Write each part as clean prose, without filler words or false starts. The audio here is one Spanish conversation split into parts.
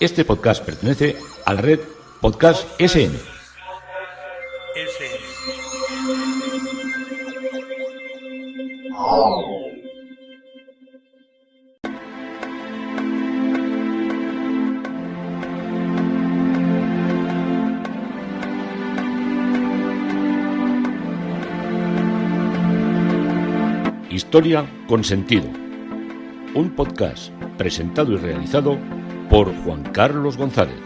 Este podcast pertenece a la red Podcast SN. Historia con sentido. Un podcast presentado y realizado por Juan Carlos González.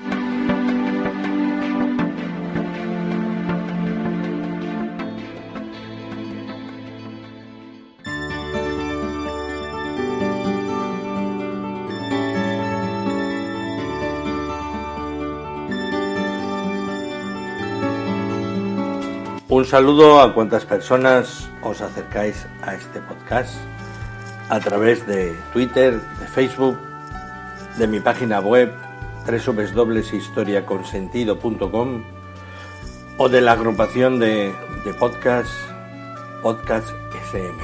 Un saludo a cuantas personas os acercáis a este podcast a través de Twitter, de Facebook, de mi página web www.historiaconsentido.com o de la agrupación de podcast SM.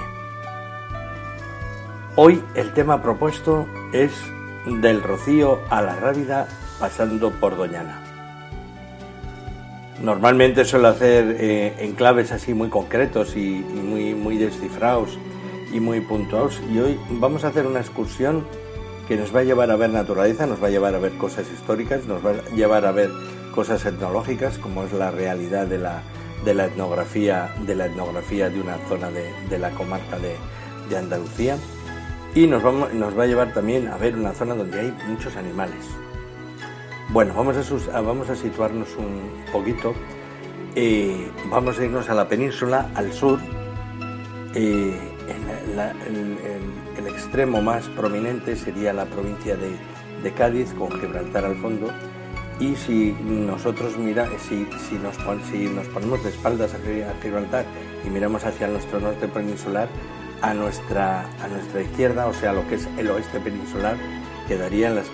Hoy el tema propuesto es del Rocío a la Rábida pasando por Doñana. Normalmente suelo hacer enclaves así muy concretos y muy descifrados y muy puntuados, y hoy vamos a hacer una excursión que nos va a llevar a ver naturaleza, nos va a llevar a ver cosas históricas, nos va a llevar a ver cosas etnológicas, como es la realidad de la etnografía de una zona de la comarca de Andalucía, y nos va a llevar también a ver una zona donde hay muchos animales. Bueno, vamos a situarnos un poquito. Vamos a irnos a la península, al sur. El extremo más prominente sería la provincia de Cádiz, con Gibraltar al fondo. Y si nosotros si nos ponemos de espaldas a Gibraltar y miramos hacia nuestro norte peninsular, a nuestra izquierda, o sea, lo que es el oeste peninsular, quedarían las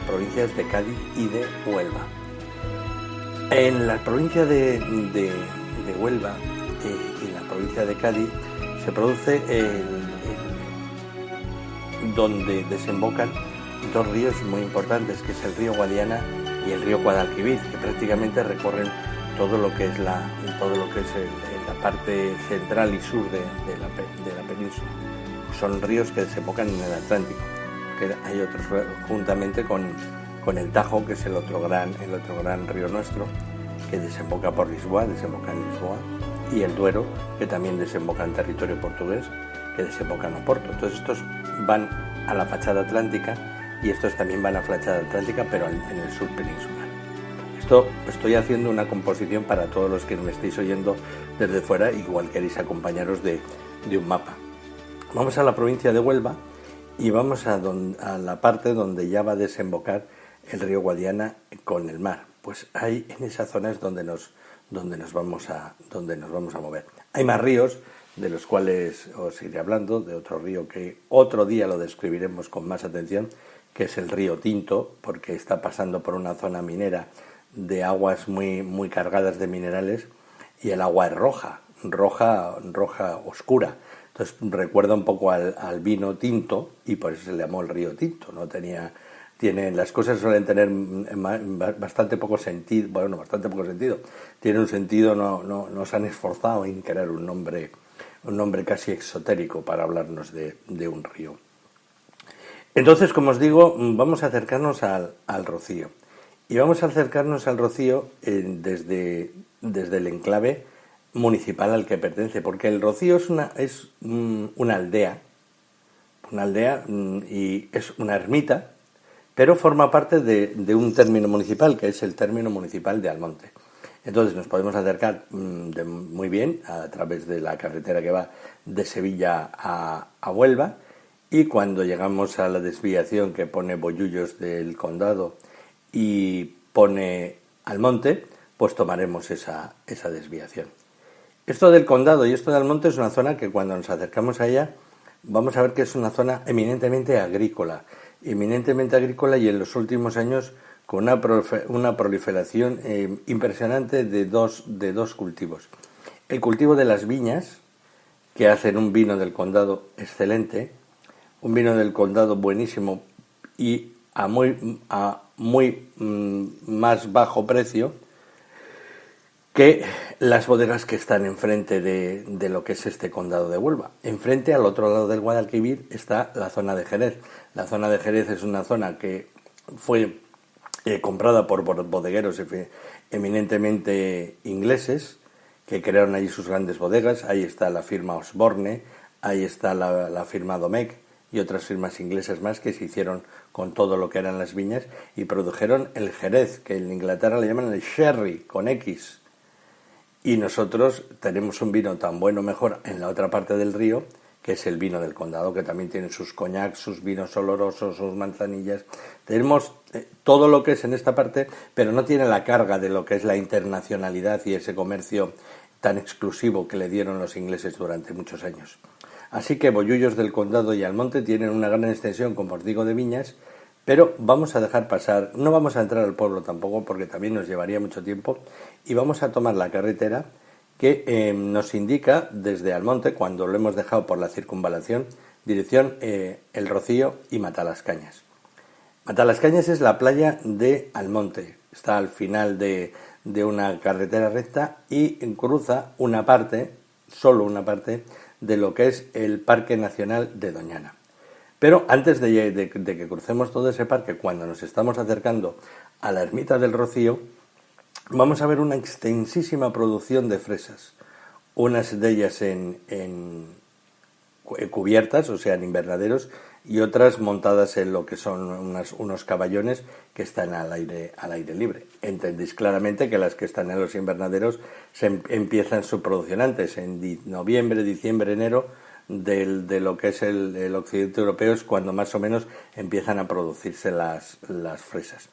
provincias de Cádiz y de Huelva. En la provincia de Huelva y la provincia de Cádiz se produce donde desembocan dos ríos muy importantes, que es el río Guadiana y el río Guadalquivir, que prácticamente recorren todo lo que es la parte central y sur de la península. Son ríos que desembocan en el Atlántico. Hay otros juntamente con el Tajo, que es el otro gran río nuestro, que desemboca por Lisboa, desemboca en Lisboa, y el Duero, que también desemboca en territorio portugués, que desemboca en Oporto. Entonces estos van a la fachada atlántica y estos también van a la fachada atlántica, pero en el sur peninsular. Estoy haciendo una composición para todos los que me estéis oyendo desde fuera, igual queréis acompañaros de un mapa. Vamos a la provincia de Huelva y vamos a la parte donde ya va a desembocar el río Guadiana con el mar. Pues ahí, en esa zona es donde nos vamos a mover. Hay más ríos, de los cuales os iré hablando, de otro río que otro día lo describiremos con más atención, que es el río Tinto, porque está pasando por una zona minera de aguas muy cargadas de minerales, y el agua es roja oscura. Entonces recuerda un poco al vino tinto, y por eso se le llamó el río Tinto. Las cosas suelen tener bastante poco sentido. Tiene un sentido, no se han esforzado en crear un nombre casi exotérico para hablarnos de un río. Entonces, como os digo, vamos a acercarnos al Rocío. Y vamos a acercarnos al Rocío desde el enclave municipal al que pertenece, porque el Rocío es una aldea y es una ermita, pero forma parte de un término municipal, que es el término municipal de Almonte. Entonces nos podemos acercar muy bien a través de la carretera que va de Sevilla a Huelva, y cuando llegamos a la desviación que pone Bollullos del Condado y pone Almonte, pues tomaremos esa desviación. Esto del Condado y esto de Almonte es una zona que, cuando nos acercamos a ella, vamos a ver que es una zona eminentemente agrícola, y en los últimos años con una proliferación impresionante de dos cultivos. El cultivo de las viñas, que hacen un vino del Condado excelente, un vino del Condado buenísimo, y a muy más bajo precio que las bodegas que están enfrente de lo que es este condado de Huelva. Enfrente, al otro lado del Guadalquivir, está la zona de Jerez. La zona de Jerez es una zona que fue comprada por bodegueros eminentemente ingleses, que crearon allí sus grandes bodegas. Ahí está la firma Osborne, ahí está la firma Domecq y otras firmas inglesas más que se hicieron con todo lo que eran las viñas y produjeron el Jerez, que en Inglaterra le llaman el sherry, con X. Y nosotros tenemos un vino tan bueno mejor en la otra parte del río, que es el vino del condado, que también tiene sus coñacs, sus vinos olorosos, sus manzanillas. Tenemos todo lo que es en esta parte, pero no tiene la carga de lo que es la internacionalidad y ese comercio tan exclusivo que le dieron los ingleses durante muchos años. Así que Bollullos del Condado y Almonte tienen una gran extensión, como os digo, de viñas, pero vamos a dejar pasar, no vamos a entrar al pueblo tampoco porque también nos llevaría mucho tiempo, y vamos a tomar la carretera que nos indica desde Almonte, cuando lo hemos dejado por la circunvalación, dirección El Rocío y Matalascañas. Matalascañas es la playa de Almonte, está al final de una carretera recta y cruza una parte, solo una parte, de lo que es el Parque Nacional de Doñana. Pero antes de que crucemos todo ese parque, cuando nos estamos acercando a la ermita del Rocío, vamos a ver una extensísima producción de fresas, unas de ellas en cubiertas, o sea, en invernaderos, y otras montadas en lo que son unos caballones que están al aire libre. Entendéis claramente que las que están en los invernaderos empiezan su producción antes, en noviembre, diciembre, enero, de lo que es el occidente europeo, es cuando más o menos empiezan a producirse las fresas.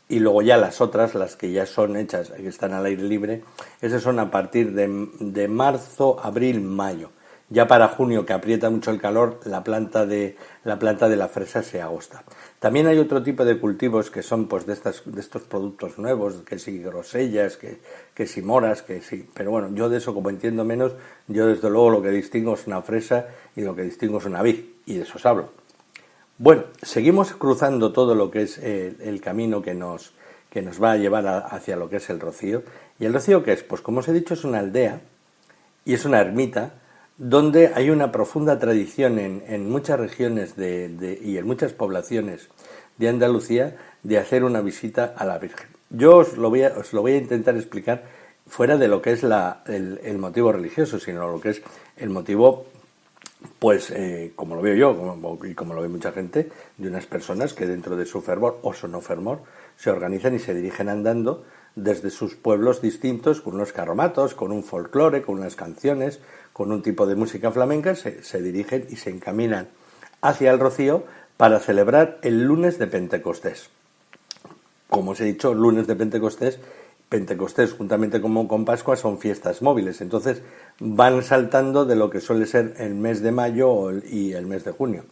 Y luego ya las otras, las que ya son hechas, que están al aire libre, esas son a partir de marzo, abril, mayo. Ya para junio, que aprieta mucho el calor, la planta de la fresa se agosta. También hay otro tipo de cultivos que son pues de estos productos nuevos, que si grosellas, que si moras, que sí. Pero bueno, yo de eso como entiendo menos, yo desde luego lo que distingo es una fresa y lo que distingo es una vid, y de eso os hablo. Bueno, seguimos cruzando todo lo que es el camino que nos va a llevar hacia lo que es el Rocío. ¿Y el Rocío qué es? Pues como os he dicho, es una aldea y es una ermita donde hay una profunda tradición en muchas regiones y en muchas poblaciones de Andalucía de hacer una visita a la Virgen. Yo os lo voy a intentar explicar fuera de lo que es el motivo religioso, sino lo que es el motivo, pues como lo veo yo y como lo ve mucha gente, de unas personas que dentro de su fervor o su no fervor se organizan y se dirigen andando desde sus pueblos distintos, con unos carromatos, con un folclore, con unas canciones, con un tipo de música flamenca, se dirigen y se encaminan hacia el Rocío para celebrar el lunes de Pentecostés. Como os he dicho, lunes de Pentecostés juntamente con Pascua son fiestas móviles, entonces van saltando de lo que suele ser el mes de mayo y el mes de junio.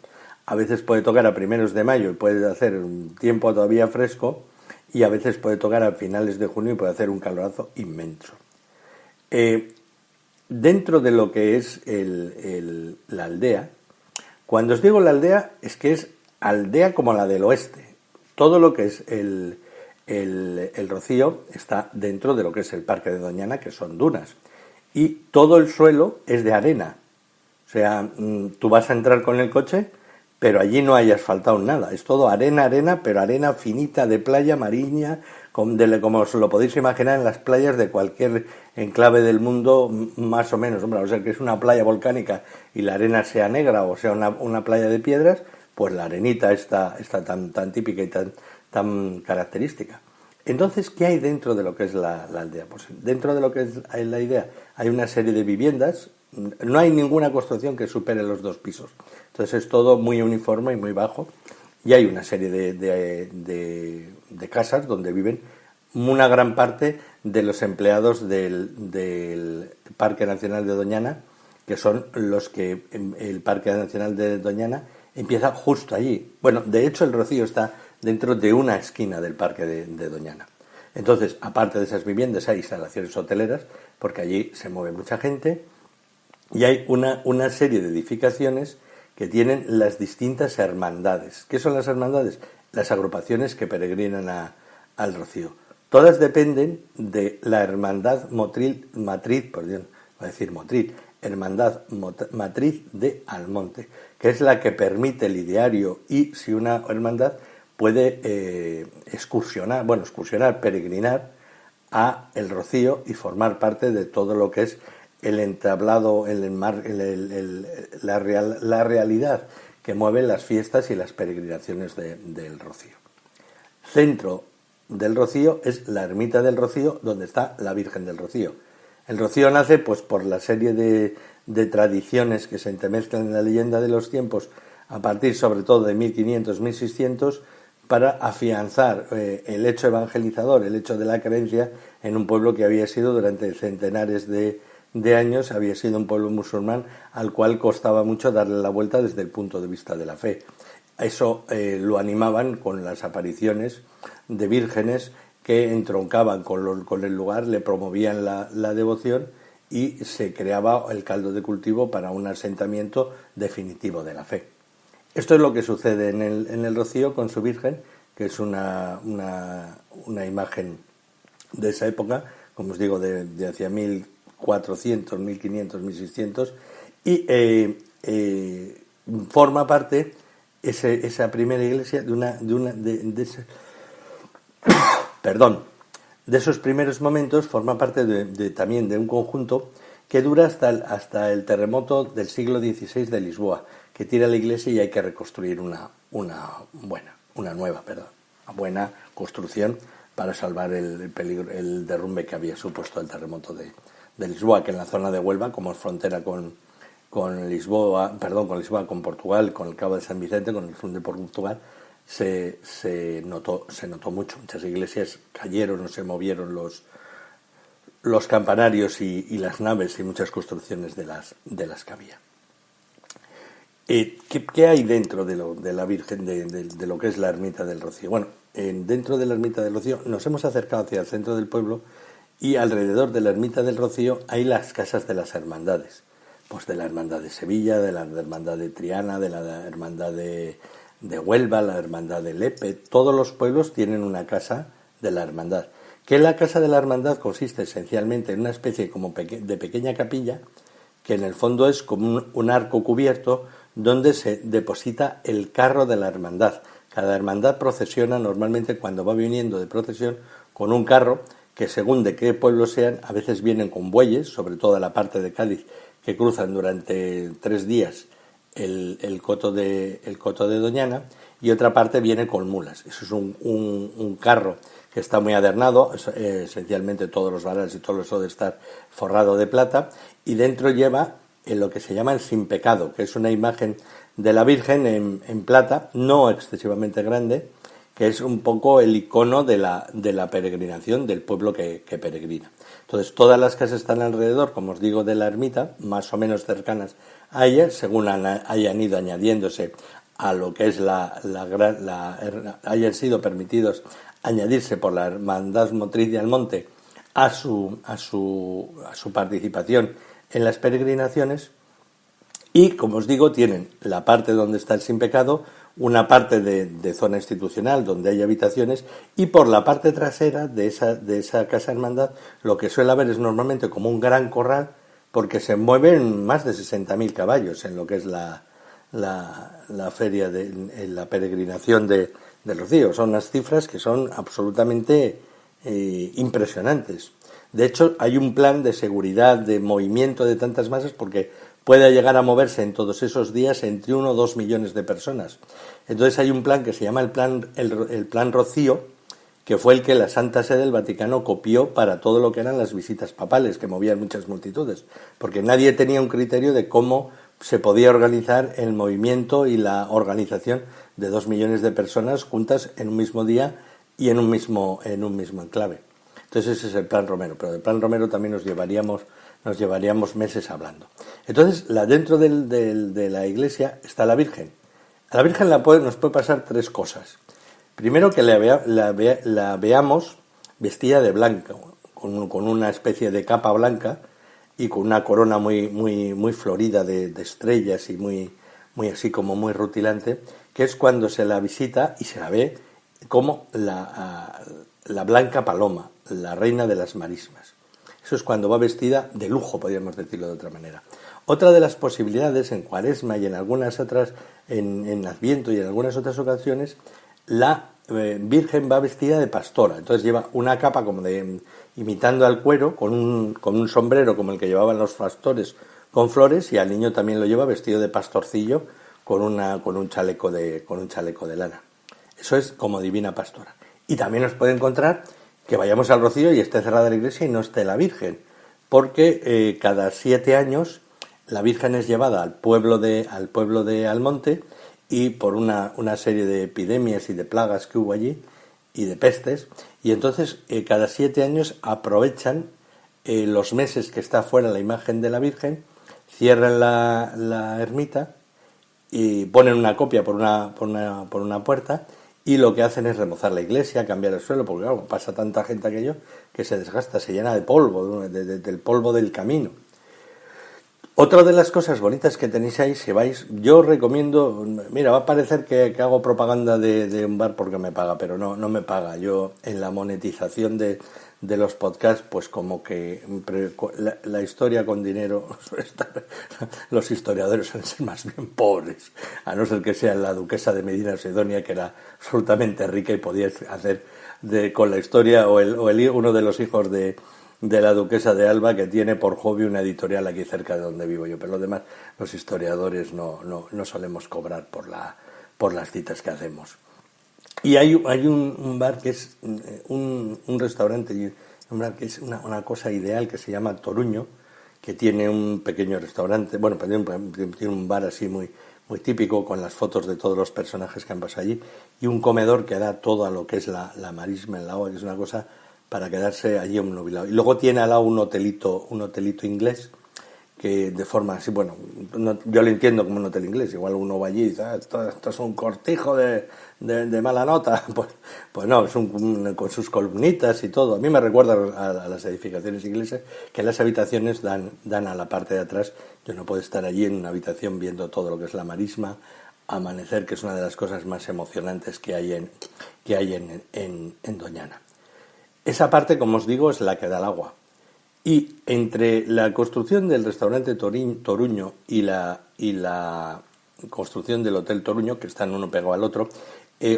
A veces puede tocar a primeros de mayo y puede hacer un tiempo todavía fresco, y a veces puede tocar a finales de junio y puede hacer un calorazo inmenso. Dentro de lo que es la aldea, cuando os digo la aldea, es que es aldea como la del oeste. Todo lo que es el Rocío está dentro de lo que es el Parque de Doñana, que son dunas. Y todo el suelo es de arena. O sea, tú vas a entrar con el coche, pero allí no hay asfaltado nada. Es todo arena, pero arena finita de playa marina, como os lo podéis imaginar en las playas de cualquier enclave del mundo, más o menos. Hombre, o sea, que es una playa volcánica y la arena sea negra o sea una playa de piedras, pues la arenita está tan típica y tan característica. Entonces, ¿qué hay dentro de lo que es la aldea? Pues dentro de lo que es la idea hay una serie de viviendas. No hay ninguna construcción que supere los 2 pisos. Entonces es todo muy uniforme y muy bajo. Y hay una serie de casas donde viven una gran parte de los empleados del Parque Nacional de Doñana, que son los que el Parque Nacional de Doñana empieza justo allí. Bueno, de hecho el Rocío está dentro de una esquina del Parque de Doñana. Entonces, aparte de esas viviendas, hay instalaciones hoteleras, porque allí se mueve mucha gente, y hay una serie de edificaciones que tienen las distintas hermandades. ¿Qué son las hermandades? las agrupaciones que peregrinan al Rocío. Todas dependen de la Hermandad Hermandad Matriz de Almonte, que es la que permite el ideario y si una hermandad puede peregrinar a el Rocío y formar parte de todo lo que es el entablado, la realidad que mueve las fiestas y las peregrinaciones del Rocío. Centro del Rocío es la ermita del Rocío, donde está la Virgen del Rocío. El Rocío nace pues por la serie de tradiciones que se entremezclan en la leyenda de los tiempos a partir sobre todo de 1500-1600 para afianzar el hecho evangelizador, el hecho de la creencia en un pueblo que había sido durante centenares de años, había sido un pueblo musulmán al cual costaba mucho darle la vuelta desde el punto de vista de la fe. Eso lo animaban con las apariciones de vírgenes que entroncaban con el lugar, le promovían la devoción y se creaba el caldo de cultivo para un asentamiento definitivo de la fe. Esto es lo que sucede en el Rocío con su Virgen, que es una imagen de esa época, como os digo, de hacia 1400, 1500, 1600, y forma parte esa primera iglesia de esos primeros momentos, forma parte también de un conjunto que dura hasta el terremoto del siglo XVI de Lisboa, que tira la iglesia y hay que reconstruir una buena construcción para salvar el derrumbe que había supuesto el terremoto de Lisboa, que en la zona de Huelva, como es frontera con Portugal, con el Cabo de San Vicente, con el sur de Portugal, se notó mucho. Muchas iglesias cayeron o se movieron los campanarios y las naves y muchas construcciones de las que había. ¿Qué hay dentro de la Virgen, de lo que es la ermita del Rocío? Bueno, dentro de la ermita del Rocío nos hemos acercado hacia el centro del pueblo y alrededor de la ermita del Rocío hay las casas de las hermandades, pues de la hermandad de Sevilla, de la hermandad de Triana, de la hermandad de Huelva, la hermandad de Lepe. Todos los pueblos tienen una casa de la hermandad, que la casa de la hermandad consiste esencialmente en una especie como de pequeña capilla, que en el fondo es como un arco cubierto donde se deposita el carro de la hermandad. Cada hermandad procesiona normalmente cuando va viniendo de procesión con un carro que según de qué pueblo sean, a veces vienen con bueyes, sobre todo la parte de Cádiz, que cruzan durante 3 días el coto de Doñana, y otra parte viene con mulas. Eso es un carro que está muy adernado, esencialmente todos los varales y todo eso de estar forrado de plata, y dentro lleva en lo que se llama el Sin Pecado, que es una imagen de la Virgen en plata, no excesivamente grande, que es un poco el icono de la peregrinación del pueblo que peregrina. Entonces, todas las casas están alrededor, como os digo, de la ermita, más o menos cercanas a ella, según hayan ido añadiéndose a lo que es hayan sido permitidos añadirse por la Hermandad Matriz de Almonte a su participación en las peregrinaciones. Y, como os digo, tienen la parte donde está el Sin Pecado, una parte de zona institucional donde hay habitaciones, y por la parte trasera de esa casa hermandad lo que suele haber es normalmente como un gran corral, porque se mueven más de 60.000 caballos en lo que es la feria en la peregrinación del Rocío. Son unas cifras que son absolutamente impresionantes. De hecho, hay un plan de seguridad, de movimiento de tantas masas, porque puede llegar a moverse en todos esos días entre 1 o 2 millones de personas. Entonces hay un plan que se llama el plan Rocío, que fue el que la Santa Sede del Vaticano copió para todo lo que eran las visitas papales, que movían muchas multitudes, porque nadie tenía un criterio de cómo se podía organizar el movimiento y la organización de 2 millones de personas juntas en un mismo día y en un mismo enclave. Entonces ese es el plan Romero, pero del plan Romero también nos llevaríamos meses hablando. Entonces, dentro de la iglesia está la Virgen. A la Virgen nos puede pasar 3 cosas. Primero, que la veamos vestida de blanco, con una especie de capa blanca y con una corona muy, muy, muy florida de estrellas y muy así como muy rutilante, que es cuando se la visita y se la ve como la Blanca Paloma, la reina de las marismas. Eso es cuando va vestida de lujo, podríamos decirlo de otra manera. Otra de las posibilidades en Cuaresma y en algunas otras, en Adviento y en algunas otras ocasiones, la Virgen va vestida de pastora. Entonces lleva una capa como de imitando al cuero, con un sombrero como el que llevaban los pastores con flores, y al niño también lo lleva vestido de pastorcillo con un chaleco de lana. Eso es como divina pastora. Y también nos puede encontrar que vayamos al Rocío y esté cerrada la iglesia y no esté la Virgen, porque cada 7 años la Virgen es llevada al pueblo de Almonte, y por una serie de epidemias y de plagas que hubo allí y de pestes, y entonces cada 7 años aprovechan los meses que está fuera la imagen de la Virgen, cierran la ermita y ponen una copia por una puerta, y lo que hacen es remozar la iglesia, cambiar el suelo, porque claro, pasa tanta gente aquello que se desgasta, se llena de polvo, del polvo del camino. Otra de las cosas bonitas que tenéis ahí, si vais, yo recomiendo, mira, va a parecer que hago propaganda de un bar porque me paga, pero no me paga. Yo en la monetización de los podcasts, pues como que la historia con dinero, los historiadores suelen ser más bien pobres, a no ser que sea la duquesa de Medina Sidonia, que era absolutamente rica y podía hacer con la historia, o uno de los hijos de la duquesa de Alba, que tiene por hobby una editorial aquí cerca de donde vivo yo, pero lo demás, los historiadores no solemos cobrar por las citas que hacemos. Y hay un bar que es un restaurante, un bar que es una cosa ideal, que se llama Toruño, que tiene un pequeño restaurante, bueno, tiene un bar así muy típico, con las fotos de todos los personajes que han pasado allí, y un comedor que da todo a lo que es la marisma en la agua, que es una cosa para quedarse allí obnubilado. Y luego tiene al lado un hotelito inglés, que de forma así, bueno, yo lo entiendo como un hotel inglés, igual uno va allí y dice, esto es un cortijo de mala nota, pues no, es con sus columnitas y todo. A mí me recuerda a las edificaciones inglesas, que las habitaciones dan a la parte de atrás. Yo no puedo estar allí en una habitación viendo todo lo que es la marisma, amanecer, que es una de las cosas más emocionantes que hay en Doñana. Esa parte, como os digo, es la que da el agua. Y entre la construcción del restaurante Toruño y la construcción del Hotel Toruño, que están uno pegado al otro,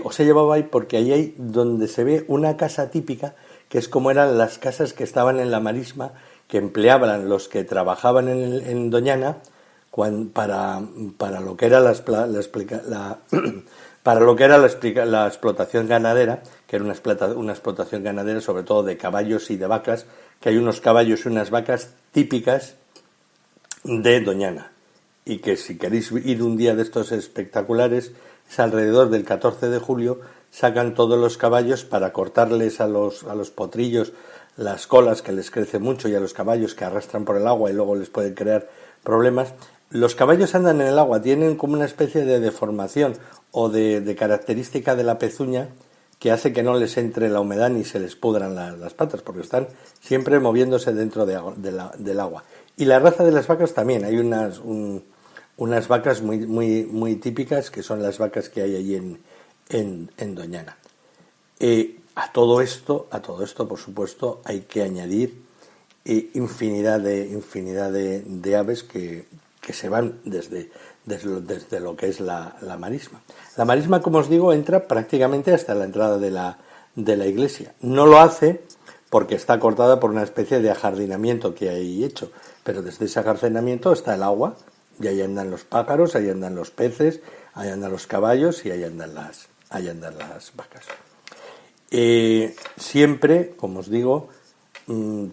os he llevado ahí porque ahí hay donde se ve una casa típica, que es como eran las casas que estaban en la marisma, que empleaban los que trabajaban en Doñana para lo que era la explotación ganadera, que era una explotación ganadera sobre todo de caballos y de vacas, que hay unos caballos y unas vacas típicas de Doñana, y que si queréis ir un día de estos espectaculares, es alrededor del 14 de julio, sacan todos los caballos para cortarles a los potrillos las colas, que les crece mucho, y a los caballos que arrastran por el agua y luego les pueden crear problemas. Los caballos andan en el agua, tienen como una especie de deformación o de característica de la pezuña, que hace que no les entre la humedad ni se les pudran las patas, porque están siempre moviéndose dentro del agua. Y la raza de las vacas también, hay unas vacas muy típicas, que son las vacas que hay allí en Doñana. A todo esto, por supuesto, hay que añadir infinidad de aves que se van desde lo que es la marisma. La marisma, como os digo, entra prácticamente hasta la entrada de la iglesia. No lo hace porque está cortada por una especie de ajardinamiento que hay hecho, pero desde ese ajardinamiento está el agua, y ahí andan los pájaros, ahí andan los peces, ahí andan los caballos y ahí andan las vacas. Siempre, como os digo,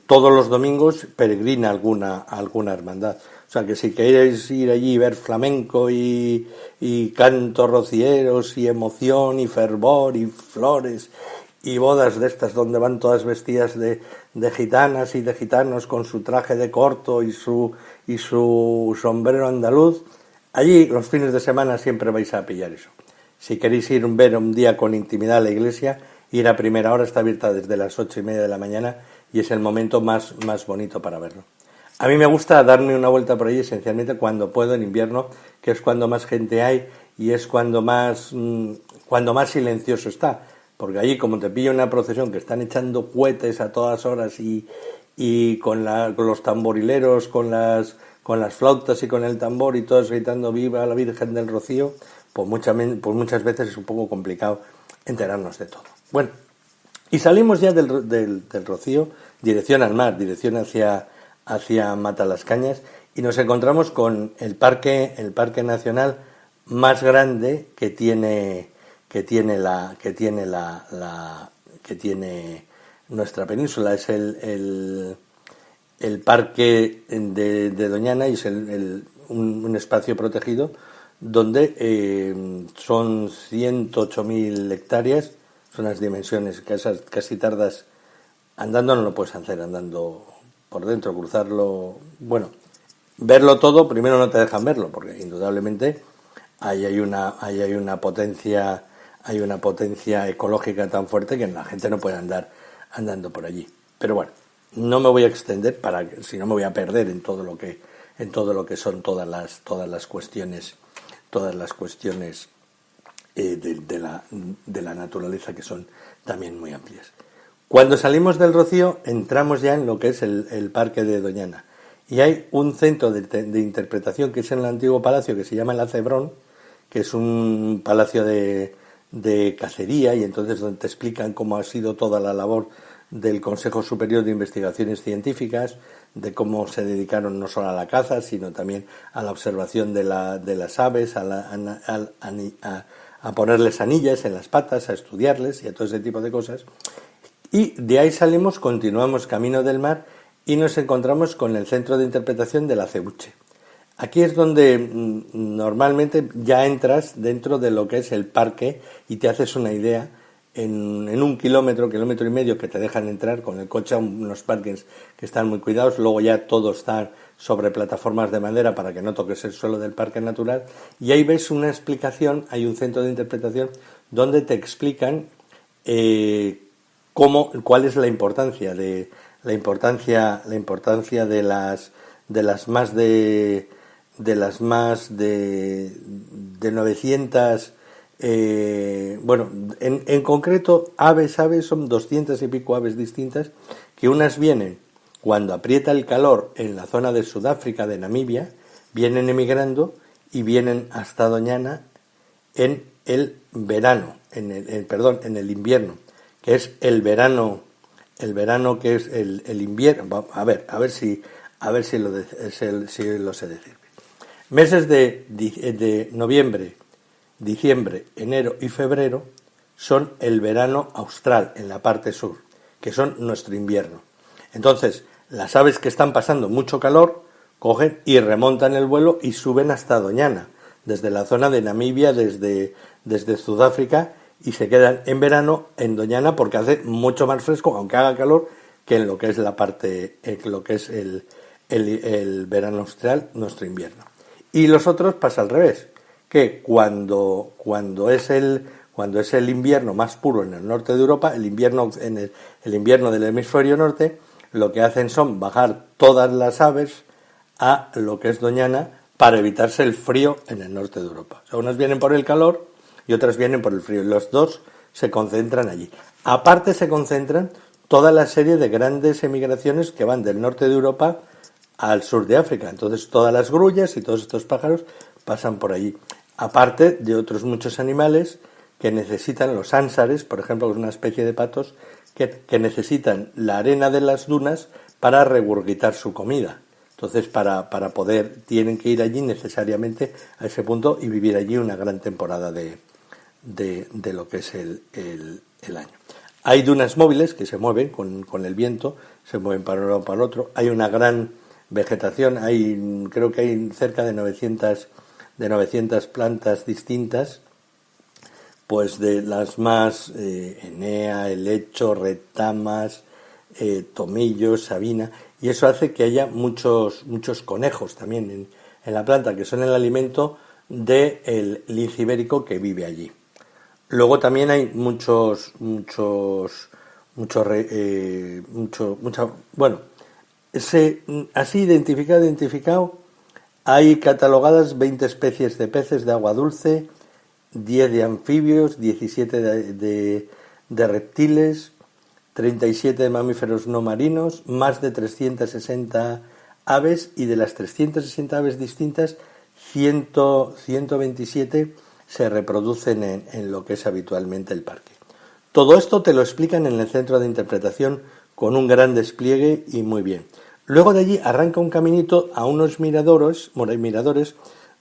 todos los domingos peregrina alguna hermandad. O sea que si queréis ir allí y ver flamenco y cantos rocieros y emoción y fervor y flores y bodas de estas donde van todas vestidas de gitanas y de gitanos con su traje de corto y su sombrero andaluz, allí los fines de semana siempre vais a pillar eso. Si queréis ver un día con intimidad a la iglesia, ir a primera hora, está abierta desde las 8:30 de la mañana y es el momento más bonito para verlo. A mí me gusta darme una vuelta por ahí esencialmente cuando puedo, en invierno, que es cuando más gente hay y es cuando más silencioso está, porque allí como te pilla una procesión que están echando cohetes a todas horas y con los tamborileros, con las flautas y con el tambor y todos gritando viva la Virgen del Rocío, pues muchas veces es un poco complicado enterarnos de todo. Bueno, y salimos ya del Rocío, dirección al mar, dirección hacia Matalascañas, y nos encontramos con el parque nacional más grande que tiene nuestra península. Es el parque de Doñana, y es un espacio protegido donde son 108.000 hectáreas. Son unas dimensiones que casi tardas andando, no lo puedes hacer andando por dentro, cruzarlo, bueno, verlo todo. Primero no te dejan verlo porque indudablemente ahí hay una potencia ecológica tan fuerte que la gente no puede andar andando por allí. Pero bueno, no me voy a extender si no me voy a perder en todo lo que son todas las cuestiones de la naturaleza, que son también muy amplias. Cuando salimos del Rocío entramos ya en lo que es el parque de Doñana, y hay un centro de interpretación que es en el antiguo palacio, que se llama el Acebrón, que es un palacio de cacería, y entonces donde te explican cómo ha sido toda la labor del Consejo Superior de Investigaciones Científicas, de cómo se dedicaron no solo a la caza, sino también a la observación de las aves, a ponerles anillas en las patas, a estudiarles y a todo ese tipo de cosas. Y de ahí salimos, continuamos camino del mar y nos encontramos con el centro de interpretación del Aceuche. Aquí es donde normalmente ya entras dentro de lo que es el parque y te haces una idea en 1 kilómetro y medio que te dejan entrar con el coche a unos parques que están muy cuidados. Luego ya todo está sobre plataformas de madera para que no toques el suelo del parque natural, y ahí ves una explicación, hay un centro de interpretación donde te explican cuál es la importancia de las más de 900, en concreto aves son 200 y pico aves distintas, que unas vienen cuando aprieta el calor en la zona de Sudáfrica, de Namibia, vienen emigrando y vienen hasta Doñana en el verano, en el invierno, que es el verano que es el invierno. A ver si lo sé decir. Meses de noviembre, diciembre, enero y febrero son el verano austral en la parte sur, que son nuestro invierno. Entonces, las aves que están pasando mucho calor cogen y remontan el vuelo y suben hasta Doñana, desde la zona de Namibia, desde Sudáfrica, y se quedan en verano en Doñana porque hace mucho más fresco, aunque haga calor, que en lo que es el verano austral, nuestro invierno. Y los otros pasa al revés, que cuando es el invierno más puro en el norte de Europa, el invierno del hemisferio norte, lo que hacen son bajar todas las aves a lo que es Doñana para evitarse el frío en el norte de Europa. O sea, unas vienen por el calor y otras vienen por el frío, y los dos se concentran allí. Aparte se concentran toda la serie de grandes emigraciones que van del norte de Europa al sur de África. Entonces todas las grullas y todos estos pájaros pasan por allí. Aparte de otros muchos animales que necesitan, los ánsares, por ejemplo, es una especie de patos que necesitan la arena de las dunas para regurgitar su comida. Entonces, para poder, tienen que ir allí necesariamente a ese punto y vivir allí una gran temporada de lo que es el año. Hay dunas móviles que se mueven con el viento, se mueven para un lado para el otro. Hay una gran vegetación, creo que hay cerca de 900 plantas distintas, pues de las más enea, helecho, retamas, tomillos, sabina, y eso hace que haya muchos conejos también en la planta, que son el alimento del lince ibérico que vive allí. Luego también hay así identificado, hay catalogadas 20 especies de peces de agua dulce, 10 de anfibios, 17 de reptiles, 37 de mamíferos no marinos, más de 360 aves, y de las 360 aves distintas, 127 se reproducen en lo que es habitualmente el parque. Todo esto te lo explican en el centro de interpretación con un gran despliegue y muy bien. Luego de allí arranca un caminito a unos miradores,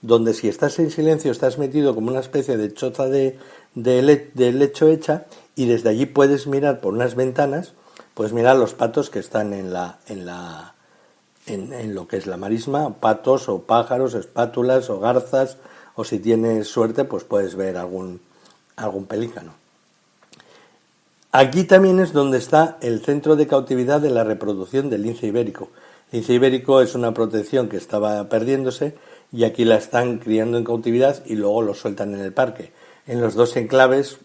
donde si estás en silencio estás metido como una especie de choza de lecho hecha, y desde allí puedes mirar por unas ventanas, puedes mirar los patos que están en lo que es la marisma, patos o pájaros, espátulas o garzas, o si tienes suerte pues puedes ver algún pelícano. Aquí también es donde está el centro de cautividad de la reproducción del lince ibérico. El lince ibérico es una protección que estaba perdiéndose, y aquí la están criando en cautividad y luego lo sueltan en el parque, en los dos enclaves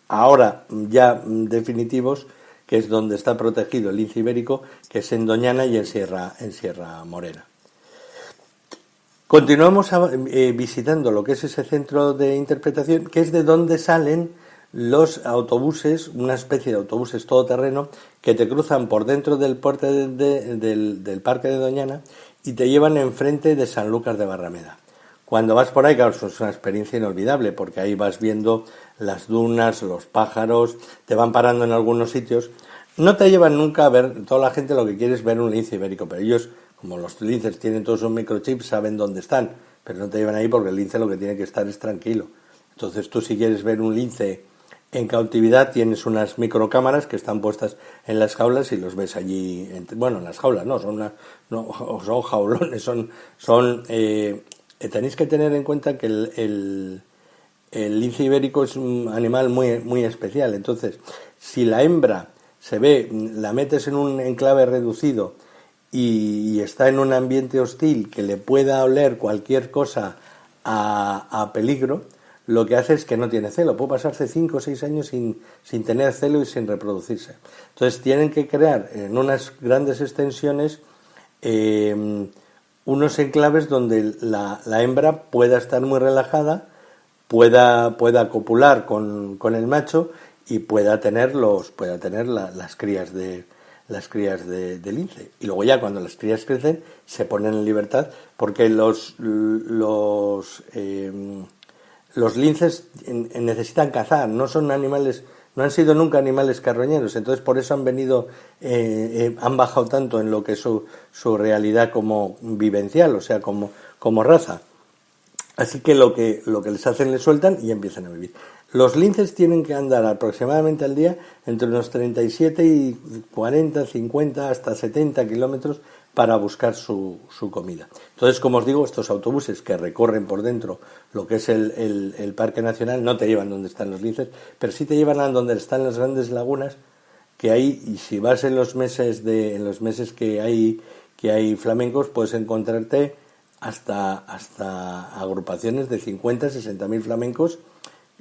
ahora ya definitivos, que es donde está protegido el lince ibérico, que es en Doñana y en Sierra Morena. Continuamos visitando lo que es ese centro de interpretación, que es de donde salen los autobuses, una especie de autobuses todoterreno que te cruzan por dentro del puerto del Parque de Doñana y te llevan enfrente de Sanlúcar de Barrameda. Cuando vas por ahí, claro, es una experiencia inolvidable, porque ahí vas viendo las dunas, los pájaros, te van parando en algunos sitios. No te llevan nunca a ver, toda la gente lo que quiere es ver un lince ibérico, pero ellos, como los linces tienen todos un microchip, saben dónde están, pero no te llevan ahí porque el lince lo que tiene que estar es tranquilo. Entonces tú, si quieres ver un lince en cautividad, tienes unas microcámaras que están puestas en las jaulas y los ves allí. Bueno, en las jaulas no, son jaulones, tenéis que tener en cuenta que el lince ibérico es un animal muy, muy especial. Entonces, si la hembra se ve, la metes en un enclave reducido y está en un ambiente hostil que le pueda oler cualquier cosa a peligro, lo que hace es que no tiene celo. Puede pasarse 5 o 6 años sin tener celo y sin reproducirse. Entonces tienen que crear en unas grandes extensiones unos enclaves donde la hembra pueda estar muy relajada, pueda copular con el macho y pueda tener las crías de lince. Y luego ya cuando las crías crecen se ponen en libertad, porque los linces necesitan cazar, no son animales, no han sido nunca animales carroñeros, entonces por eso han bajado tanto en lo que es su realidad como vivencial, o sea, como raza. Así que lo que les hacen, les sueltan y empiezan a vivir. Los linces tienen que andar aproximadamente al día entre unos 37 y 40, 50, hasta 70 kilómetros para buscar su comida. Entonces, como os digo, estos autobuses que recorren por dentro lo que es el Parque Nacional no te llevan donde están los linces, pero sí te llevan a donde están las grandes lagunas que hay, y si vas en los meses que hay flamencos, puedes encontrarte hasta agrupaciones de 50, 60.000 flamencos,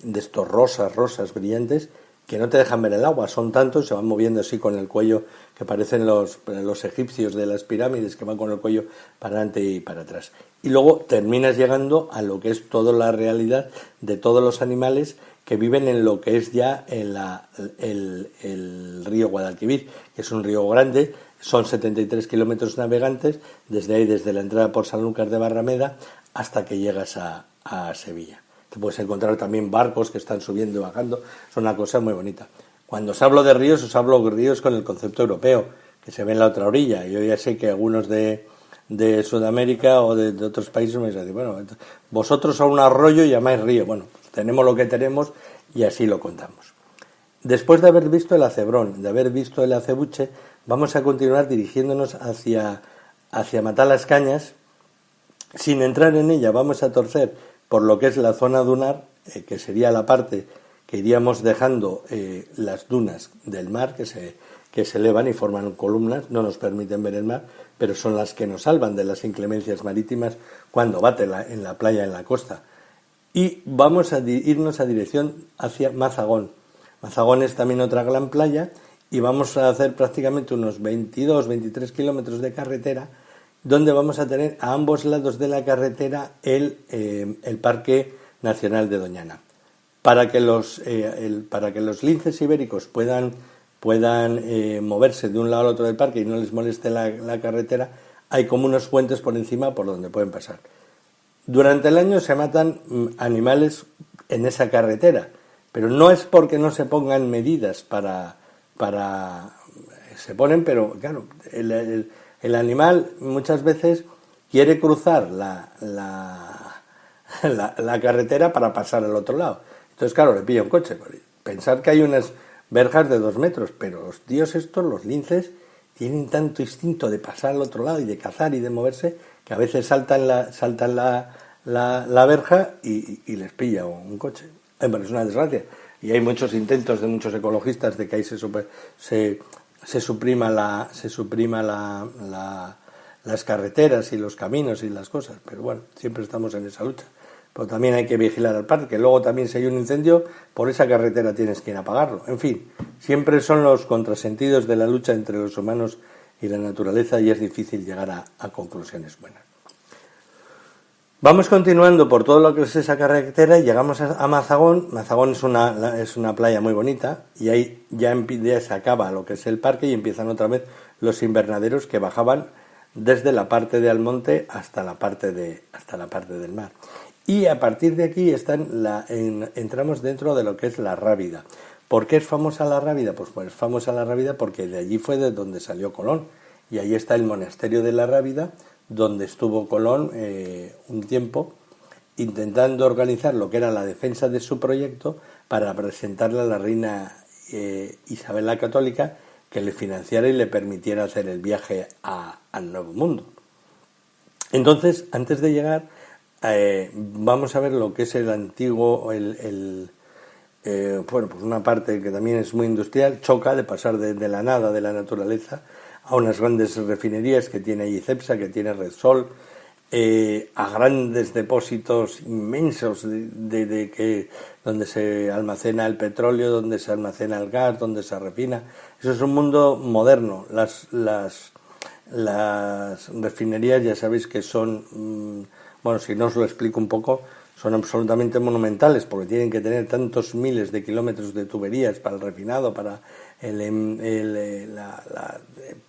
de estos rosas brillantes, que no te dejan ver el agua, son tantos, se van moviendo así con el cuello, que parecen los egipcios de las pirámides, que van con el cuello para adelante y para atrás. Y luego terminas llegando a lo que es toda la realidad de todos los animales que viven en lo que es ya el río Guadalquivir, que es un río grande, son 73 kilómetros navegantes, desde ahí, desde la entrada por Sanlúcar de Barrameda hasta que llegas a Sevilla. Te puedes encontrar también barcos que están subiendo y bajando, es una cosa muy bonita. Cuando os hablo de ríos, os hablo de ríos con el concepto europeo, que se ve en la otra orilla. Yo ya sé que algunos de Sudamérica o de otros países me dicen, bueno, vosotros a un arroyo llamáis río. Bueno, pues tenemos lo que tenemos y así lo contamos. Después de haber visto el acebrón, de haber visto el acebuche, vamos a continuar dirigiéndonos hacia Matalascañas. Sin entrar en ella, vamos a torcer por lo que es la zona dunar, que sería la parte que iríamos dejando las dunas del mar, que se elevan y forman columnas, no nos permiten ver el mar, pero son las que nos salvan de las inclemencias marítimas cuando bate en la playa, en la costa. Y vamos a irnos a dirección hacia Mazagón. Mazagón es también otra gran playa, y vamos a hacer prácticamente unos 22-23 kilómetros de carretera, donde vamos a tener a ambos lados de la carretera el Parque Nacional de Doñana. para que los linces ibéricos puedan moverse de un lado al otro del parque y no les moleste la carretera, hay como unos puentes por encima por donde pueden pasar. Durante el año se matan animales en esa carretera, pero no es porque no se pongan medidas se ponen, pero claro, el animal muchas veces quiere cruzar la carretera para pasar al otro lado. Entonces, claro, le pilla un coche. Pensar que hay unas verjas de 2 metros, pero los tíos estos, los linces, tienen tanto instinto de pasar al otro lado y de cazar y de moverse, que a veces saltan la verja y les pilla un coche. Bueno, es una desgracia. Y hay muchos intentos de muchos ecologistas de que ahí se suprima las carreteras y los caminos y las cosas. Pero bueno, siempre estamos en esa lucha. Pero también hay que vigilar al parque. Luego también si hay un incendio, por esa carretera tienes que ir a apagarlo. En fin, siempre son los contrasentidos de la lucha entre los humanos y la naturaleza y es difícil llegar a conclusiones buenas. Vamos continuando por todo lo que es esa carretera y llegamos a Mazagón. Mazagón es una playa muy bonita y ahí ya se acaba lo que es el parque y empiezan otra vez los invernaderos que bajaban desde la parte de Almonte hasta la parte del mar. Y a partir de aquí entramos dentro de lo que es la Rábida. ¿Por qué es famosa la Rábida? Pues es famosa la Rábida porque de allí fue de donde salió Colón. Y ahí está el monasterio de la Rábida, donde estuvo Colón un tiempo intentando organizar lo que era la defensa de su proyecto para presentarle a la reina Isabel la Católica que le financiara y le permitiera hacer el viaje al Nuevo Mundo. Entonces, antes de llegar, vamos a ver lo que es el antiguo, pues una parte que también es muy industrial, choca de pasar de la nada, de la naturaleza, a unas grandes refinerías que tiene ahí Cepsa, que tiene Repsol, a grandes depósitos inmensos donde se almacena el petróleo, donde se almacena el gas, donde se refina. Eso es un mundo moderno. Las refinerías ya sabéis que son, si no os lo explico un poco, son absolutamente monumentales porque tienen que tener tantos miles de kilómetros de tuberías para el refinado, para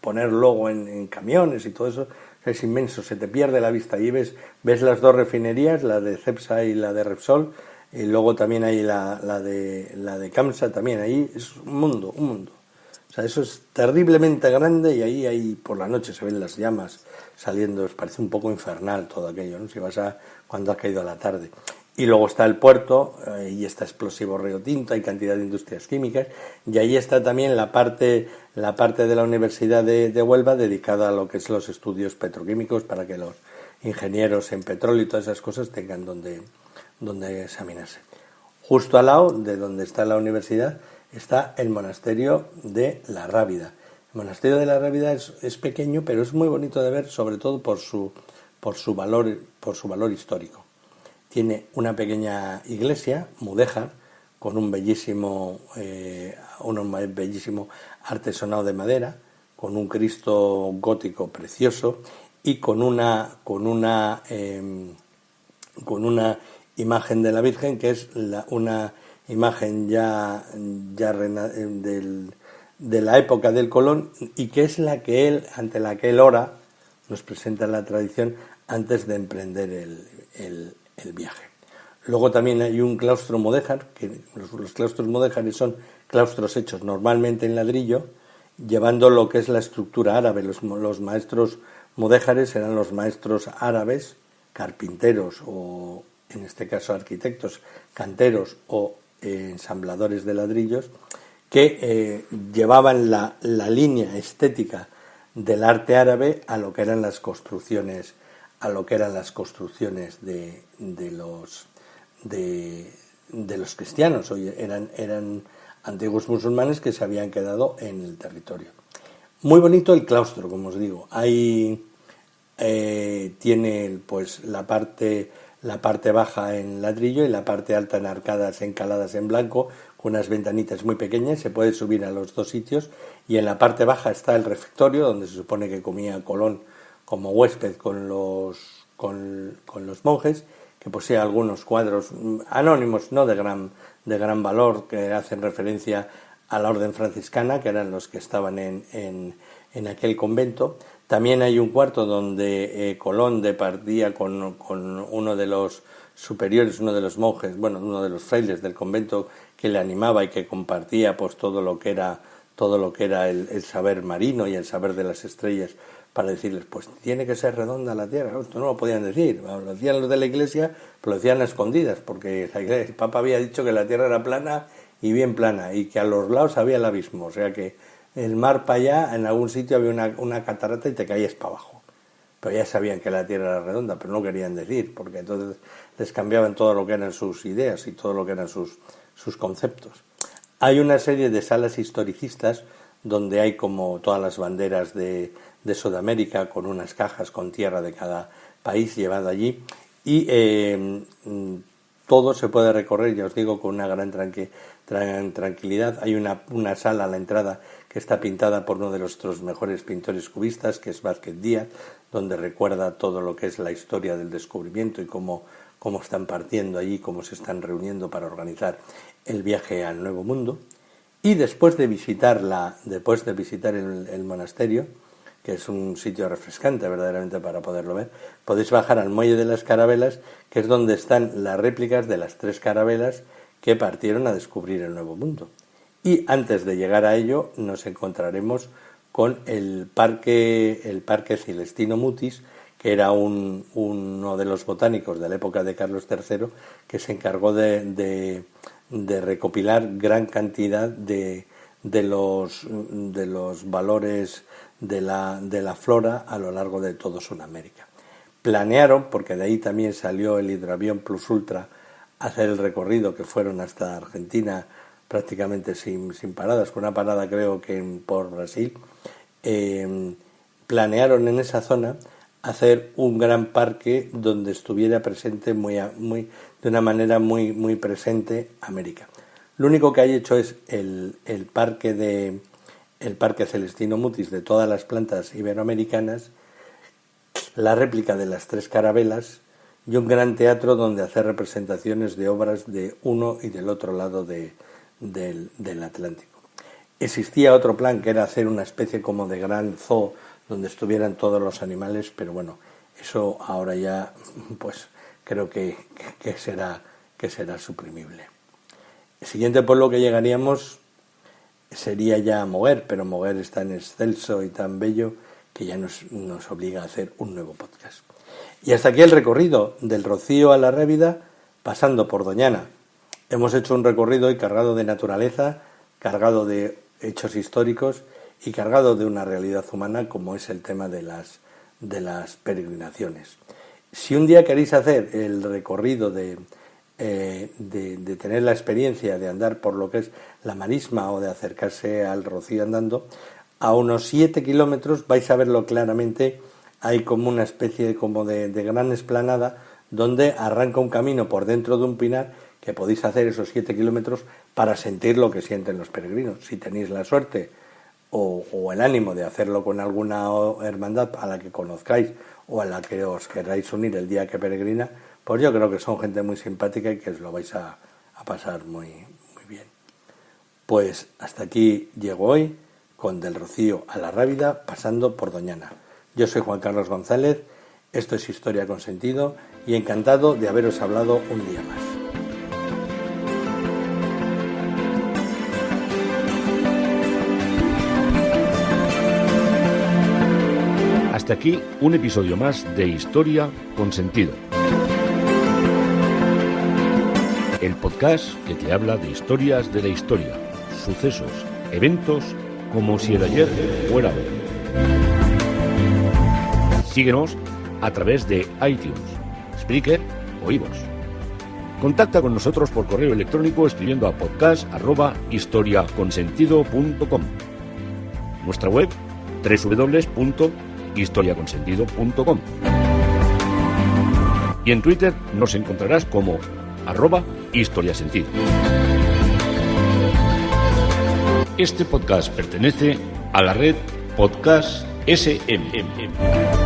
poner luego en camiones y todo eso. Es inmenso, se te pierde la vista. Ahí ves las dos refinerías, la de Cepsa y la de Repsol, y luego también hay la de Camsa, también ahí es un mundo. O sea, eso es terriblemente grande y ahí por la noche se ven las llamas saliendo, os parece un poco infernal todo aquello, ¿no? Si vas cuando ha caído la tarde. Y luego está el puerto, y está explosivo Río Tinto, hay cantidad de industrias químicas, y ahí está también la parte de la Universidad de Huelva dedicada a lo que es los estudios petroquímicos para que los ingenieros en petróleo y todas esas cosas tengan donde examinarse. Justo al lado de donde está la universidad está el monasterio de la Rábida. El monasterio de la Rábida es pequeño, pero es muy bonito de ver, sobre todo por su valor histórico. Tiene una pequeña iglesia mudéjar con un bellísimo artesonado de madera, con un Cristo gótico precioso y con una imagen de la Virgen que es una imagen ya de la época del Colón y que es ante la que él ora, nos presenta la tradición antes de emprender el viaje. Luego también hay un claustro mudéjar, que los claustros mudéjares son claustros hechos normalmente en ladrillo, llevando lo que es la estructura árabe. Los maestros mudéjares eran los maestros árabes, carpinteros o, en este caso, arquitectos, canteros o ensambladores de ladrillos, que llevaban la línea estética del arte árabe a lo que eran las construcciones de los cristianos. Eran antiguos musulmanes que se habían quedado en el territorio. Muy bonito el claustro, como os digo. Ahí tiene pues la parte baja en ladrillo y la parte alta en arcadas encaladas en blanco, con unas ventanitas muy pequeñas. Se puede subir a los dos sitios y en la parte baja está el refectorio, donde se supone que comía Colón como huésped con los monjes, que posee algunos cuadros anónimos, no de de gran valor que hacen referencia a la orden franciscana, que eran los que estaban en aquel convento. También hay un cuarto donde Colón departía con uno de los superiores, uno de los monjes, uno de los frailes del convento, que le animaba y que compartía pues todo lo que era el saber marino y el saber de las estrellas, para decirles, pues tiene que ser redonda la tierra. Esto no lo podían decir, lo decían los de la iglesia, pero lo decían a escondidas, porque el Papa había dicho que la tierra era plana y bien plana, y que a los lados había el abismo, o sea que el mar para allá, en algún sitio había una catarata y te caías para abajo. Pero ya sabían que la tierra era redonda, pero no querían decir, porque entonces les cambiaban todo lo que eran sus ideas y todo lo que eran sus conceptos. Hay una serie de salas historicistas donde hay como todas las banderas de Sudamérica, con unas cajas con tierra de cada país llevado allí, y todo se puede recorrer, ya os digo, con una gran tranquilidad. Hay una sala a la entrada que está pintada por uno de nuestros mejores pintores cubistas, que es Vázquez Díaz, donde recuerda todo lo que es la historia del descubrimiento y cómo están partiendo allí, cómo se están reuniendo para organizar el viaje al Nuevo Mundo. Y después de visitar el monasterio, que es un sitio refrescante verdaderamente para poderlo ver, podéis bajar al Muelle de las Carabelas, que es donde están las réplicas de las 3 carabelas que partieron a descubrir el Nuevo Mundo. Y antes de llegar a ello nos encontraremos con el Parque Celestino Mutis, que era uno de los botánicos de la época de Carlos III, que se encargó de recopilar gran cantidad de los valores de la flora a lo largo de todo Sudamérica. Planearon, porque de ahí también salió el hidroavión Plus Ultra, hacer el recorrido, que fueron hasta Argentina prácticamente sin paradas, con una parada creo que por Brasil. Planearon en esa zona hacer un gran parque donde estuviera presente de una manera muy presente América. Lo único que hay hecho es el parque Celestino Mutis de todas las plantas iberoamericanas, la réplica de las 3 carabelas y un gran teatro donde hacer representaciones de obras de uno y del otro lado del Atlántico. Existía otro plan, que era hacer una especie como de gran zoo donde estuvieran todos los animales, pero bueno, eso ahora ya pues creo que será suprimible. El siguiente pueblo que llegaríamos sería ya Moguer, pero Moguer es tan excelso y tan bello que ya nos obliga a hacer un nuevo podcast. Y hasta aquí el recorrido del Rocío a la Rábida, pasando por Doñana. Hemos hecho un recorrido hoy cargado de naturaleza, cargado de hechos históricos y cargado de una realidad humana, como es el tema de las peregrinaciones. Si un día queréis hacer el recorrido de tener la experiencia de andar por lo que es la marisma o de acercarse al Rocío andando, a unos 7 kilómetros vais a verlo claramente, hay como una especie de gran explanada donde arranca un camino por dentro de un pinar, que podéis hacer esos 7 kilómetros para sentir lo que sienten los peregrinos. Si tenéis la suerte o el ánimo de hacerlo con alguna hermandad a la que conozcáis o a la que os queráis unir el día que peregrina, pues yo creo que son gente muy simpática y que os lo vais a pasar muy bien. Pues hasta aquí llego hoy, con Del Rocío a la Rábida, pasando por Doñana. Yo soy Juan Carlos González, esto es Historia con Sentido, y encantado de haberos hablado un día más. Hasta aquí un episodio más de Historia con Sentido. El podcast que te habla de historias de la historia, sucesos, eventos, como si el ayer fuera hoy. Síguenos a través de iTunes, Spreaker o iVoox. Contacta con nosotros por correo electrónico escribiendo a podcast@historiaconsentido.com. Nuestra web www.historiaconsentido.com. Y en Twitter nos encontrarás como @historiasentido. Este podcast pertenece a la red Podcast SMM.